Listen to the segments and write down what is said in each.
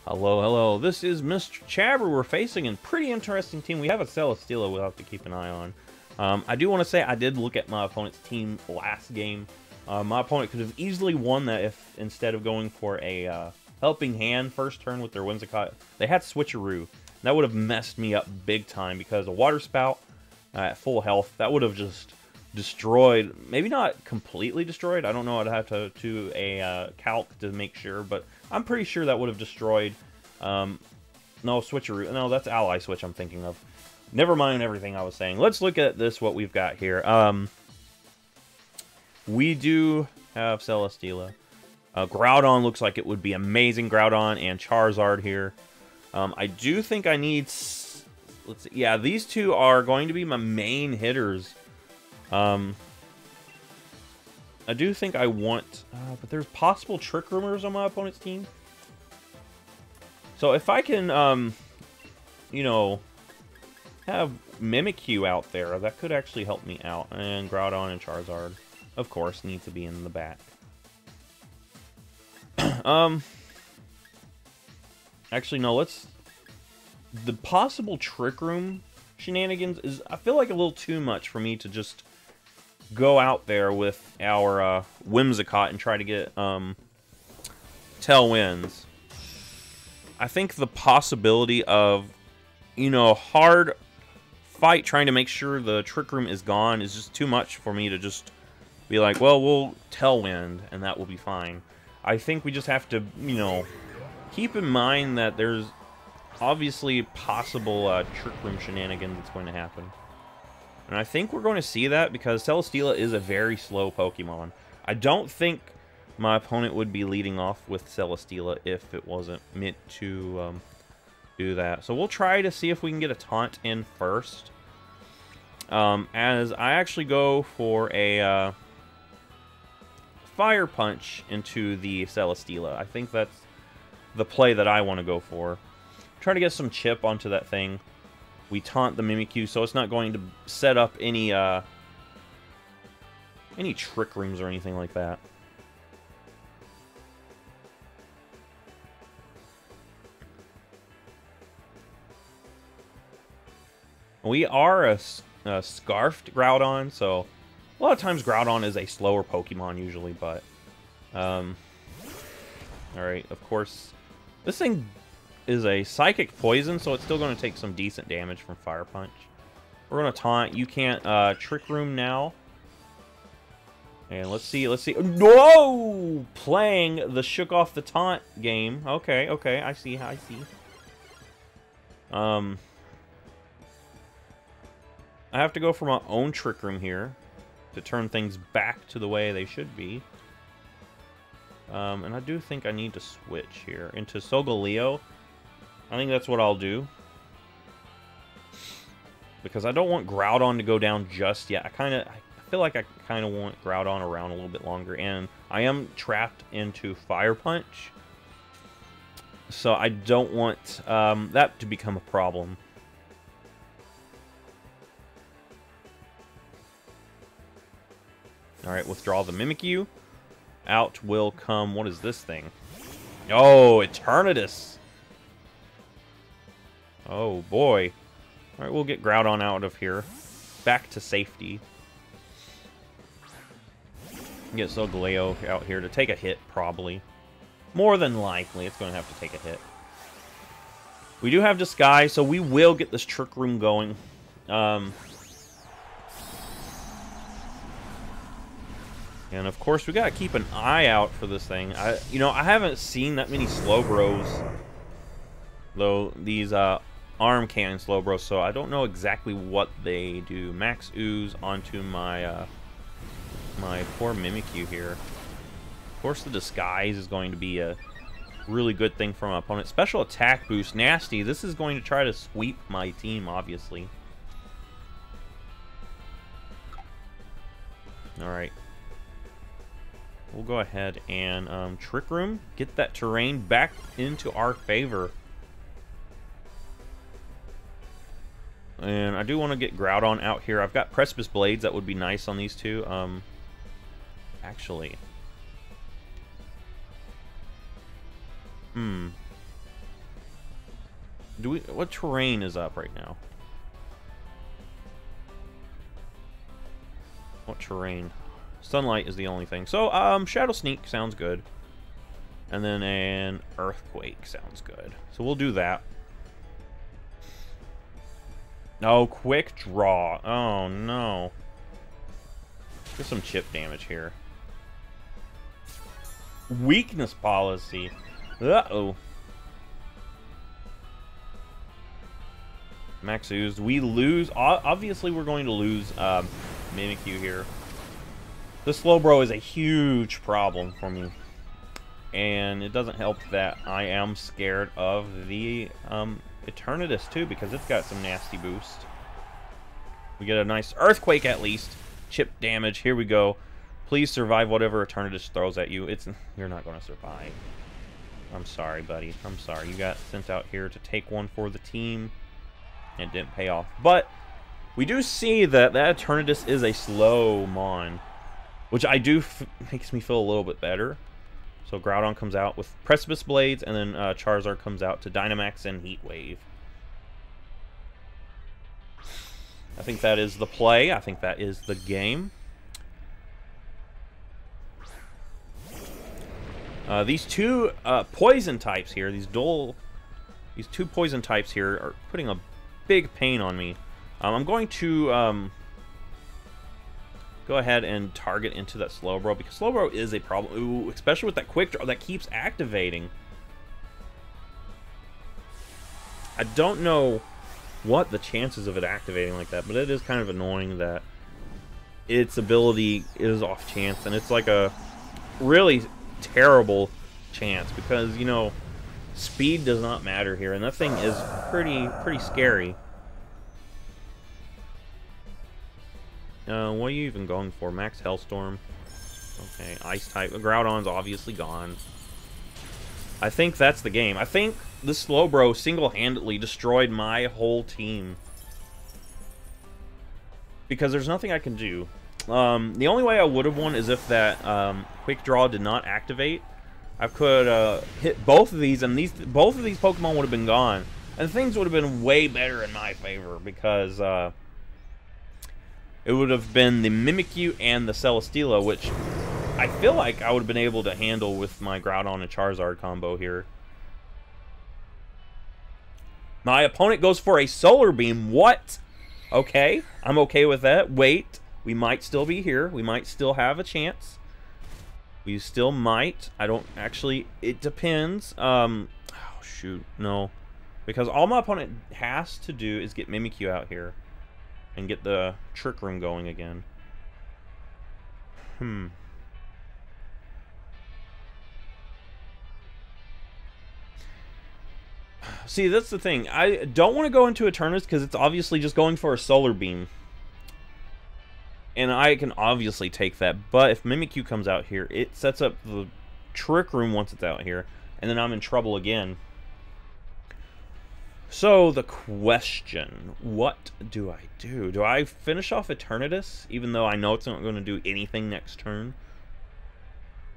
Hello, hello. This is MrChabry. We're facing a pretty interesting team. We have a Celesteela we'll have to keep an eye on. I do want to say I did look at my opponent's team last game. My opponent could have easily won that if instead of going for a helping hand first turn with their Whimsicott, they had Switcheroo. That would have messed me up big time because a Water Spout at full health, that would have just destroyed, maybe not completely destroyed. I don't know. I'd have to do a calc to make sure, but I'm pretty sure that would have destroyed. No, Switcheroo. No, that's Ally Switch I'm thinking of. Never mind everything I was saying. Let's look at this, what we've got here. We do have Celesteela. Groudon looks like it would be amazing. Groudon and Charizard here. I do think I need... Let's see. Yeah, these two are going to be my main hitters. I do think I want... but there's possible Trick Roomers on my opponent's team. So if I can, you know, have Mimikyu out there, that could actually help me out. And Groudon and Charizard, of course, need to be in the back. Actually, no, let's... The possible Trick Room shenanigans is, I feel like, a little too much for me to just go out there with our Whimsicott and try to get Tailwinds. I think the possibility of, you know, hard fight trying to make sure the Trick Room is gone is just too much for me to just be like, well, we'll Tailwind and that will be fine. I think we just have to, you know, keep in mind that there's obviously possible Trick Room shenanigans that's going to happen. And I think we're going to see that because Celesteela is a very slow Pokemon. I don't think my opponent would be leading off with Celesteela if it wasn't meant to do that. So we'll try to see if we can get a taunt in first. As I actually go for a Fire Punch into the Celesteela. I think that's the play that I want to go for. Try to get some chip onto that thing. We taunt the Mimikyu, so it's not going to set up any Trick Rooms or anything like that. We are a Scarfed Groudon, so a lot of times Groudon is a slower Pokemon usually, but alright, of course, this thing is a Psychic Poison, so it's still going to take some decent damage from Fire Punch. We're going to taunt. You can't Trick Room now. And let's see. No! Playing the Shook Off the Taunt game. Okay, I see. I have to go for my own Trick Room here to turn things back to the way they should be. And I do think I need to switch here into Solgaleo. I think that's what I'll do. Because I don't want Groudon to go down just yet. I feel like I kind of want Groudon around a little bit longer. And I am trapped into Fire Punch. So I don't want that to become a problem. Alright, withdraw the Mimikyu. Out will come... What is this thing? Oh, Eternatus! Oh, boy. Alright, we'll get Groudon out of here. Back to safety. Get Solgaleo out here to take a hit, probably. More than likely, it's going to have to take a hit. We do have Disguise, so we will get this Trick Room going. And, of course, we got to keep an eye out for this thing. You know, I haven't seen that many Slowbros. Though, these, Arm Cannon Slowbro, so I don't know exactly what they do. Max Ooze onto my my poor Mimikyu here. Of course, the Disguise is going to be a really good thing for my opponent. Special Attack Boost, nasty. This is going to try to sweep my team, obviously. Alright. We'll go ahead and Trick Room. Get that terrain back into our favor. And I do want to get Groudon out here. I've got Precipice Blades. That would be nice on these two. Actually. What terrain is up right now? What terrain? Sunlight is the only thing. So, Shadow Sneak sounds good. And then an Earthquake sounds good. So we'll do that. No, Quick Draw. Oh, no. Get some chip damage here. Weakness Policy. Uh-oh. Max Ooze. We lose. Obviously, we're going to lose Mimikyu here. The Slowbro is a huge problem for me. And it doesn't help that I am scared of the Eternatus too, because it's got some nasty boost. We get a nice Earthquake at least. Chip damage. Here we go. Please survive whatever Eternatus throws at you. You're not going to survive. I'm sorry, buddy. I'm sorry. You got sent out here to take one for the team. It didn't pay off. But we do see that Eternatus is a slow mon, which makes me feel a little bit better. So Groudon comes out with Precipice Blades, and then Charizard comes out to Dynamax and Heat Wave. I think that is the play. I think that is the game. These two poison types here, these two poison types here are putting a big pain on me. I'm going to go ahead and target into that Slowbro, because Slowbro is a problem. Ooh, especially with that Quick Draw that keeps activating. I don't know what the chances of it activating like that, but it is kind of annoying that its ability is off chance, and it's like a really terrible chance, because, you know, speed does not matter here, and that thing is pretty scary. What are you even going for? Max Hellstorm. Okay, Ice type. Groudon's obviously gone. I think that's the game. I think this Slowbro single-handedly destroyed my whole team, because there's nothing I can do. The only way I would have won is if that Quick Draw did not activate. I could hit both of these, and both of these Pokemon would have been gone, and things would have been way better in my favor, because it would have been the Mimikyu and the Celesteela, which I feel like I would have been able to handle with my Groudon and Charizard combo here. My opponent goes for a Solar Beam. What? Okay, I'm okay with that. Wait, we might still be here. We might still have a chance. We still might. I don't actually. It depends. Oh, shoot. No. Because all my opponent has to do is get Mimikyu out here and get the Trick Room going again. See, that's the thing. I don't want to go into Eternatus because it's obviously just going for a Solar Beam. And I can obviously take that. But if Mimikyu comes out here, it sets up the Trick Room once it's out here. And then I'm in trouble again. So, the question, what do I do? Do I finish off Eternatus, even though I know it's not going to do anything next turn?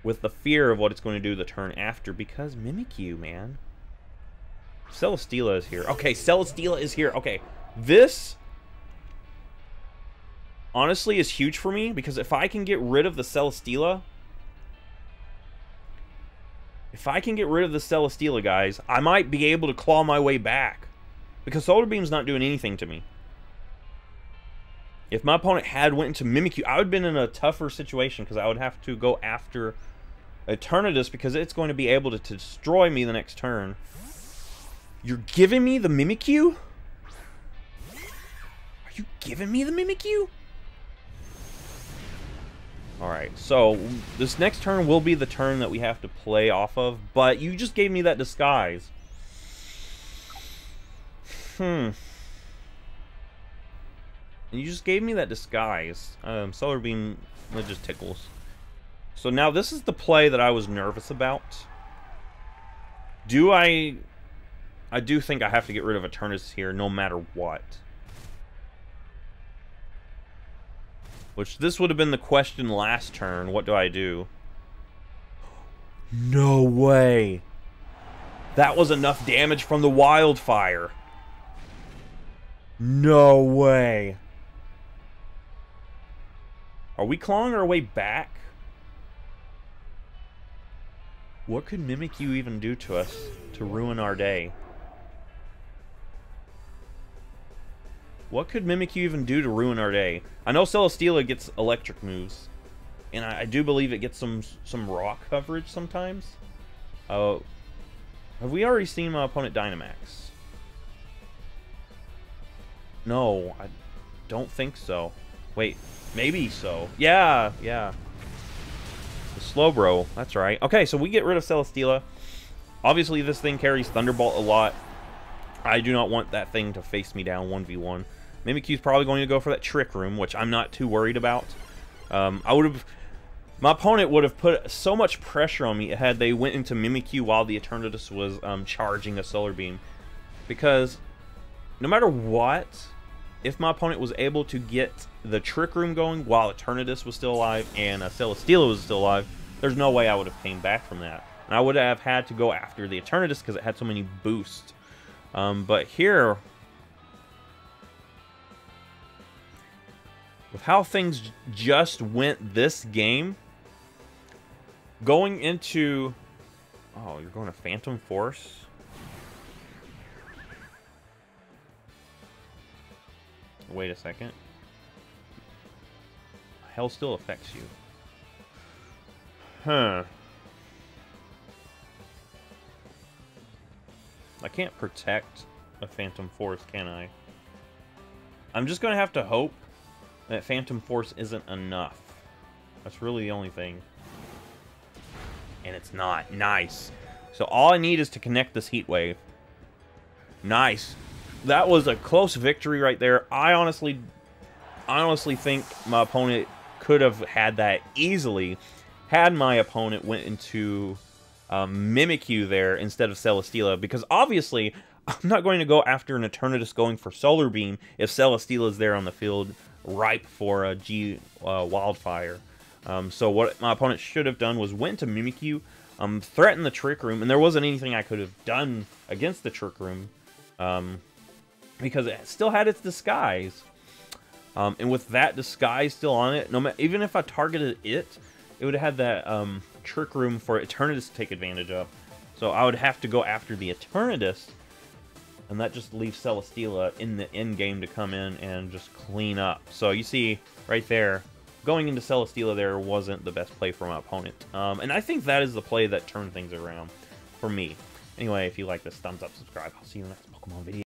With the fear of what it's going to do the turn after, because Mimikyu, man. Celesteela is here. Okay, Celesteela is here. Okay, this honestly is huge for me, because if I can get rid of the Celesteela, guys, I might be able to claw my way back. Because Solar Beam's not doing anything to me. If my opponent had went into Mimikyu, I would have been in a tougher situation, because I would have to go after Eternatus, because it's going to be able to destroy me the next turn. You're giving me the Mimikyu? Are you giving me the Mimikyu? Alright, so this next turn will be the turn that we have to play off of, but you just gave me that disguise. You just gave me that disguise. Solar Beam, it just tickles. So now this is the play that I was nervous about. I do think I have to get rid of Eternatus here, no matter what. Which, this would have been the question last turn. What do I do? No way. That was enough damage from the wildfire. No way. Are we clawing our way back? What could Mimikyu even do to us to ruin our day? What could Mimikyu even do to ruin our day? I know Celesteela gets electric moves. And I do believe it gets some rock coverage sometimes. Have we already seen my opponent Dynamax? No, I don't think so. Wait, maybe so. Yeah. The Slowbro, that's right. Okay, so we get rid of Celesteela. Obviously, this thing carries Thunderbolt a lot. I do not want that thing to face me down 1v1. Mimikyu's probably going to go for that Trick Room, which I'm not too worried about. My opponent would have put so much pressure on me had they went into Mimikyu while the Eternatus was charging a Solar Beam. Because no matter what, if my opponent was able to get the Trick Room going while Eternatus was still alive and Celesteela was still alive, there's no way I would have came back from that. And I would have had to go after the Eternatus because it had so many boosts. But here, with how things just went this game, going into... Oh, you're going to Phantom Force? Wait a second. Hell still affects you. Huh. I can't protect a Phantom Force, can I? I'm just going to have to hope that Phantom Force isn't enough. That's really the only thing. And it's not. Nice. So all I need is to connect this Heat Wave. Nice. That was a close victory right there. I honestly think my opponent could have had that easily had my opponent went into Mimikyu there instead of Celesteela. Because obviously, I'm not going to go after an Eternatus going for Solar Beam if Celesteela is there on the field ripe for a Wildfire. So what my opponent should have done was went to Mimikyu, threatened the Trick Room, and there wasn't anything I could have done against the Trick Room, because it still had its disguise. And with that disguise still on it, even if I targeted it, it would have had that Trick Room for Eternatus to take advantage of. So I would have to go after the Eternatus, and that just leaves Celesteela in the end game to come in and just clean up. So you see right there, going into Celesteela there wasn't the best play for my opponent. And I think that is the play that turned things around for me. Anyway, if you like this, thumbs up, subscribe. I'll see you in the next Pokemon video.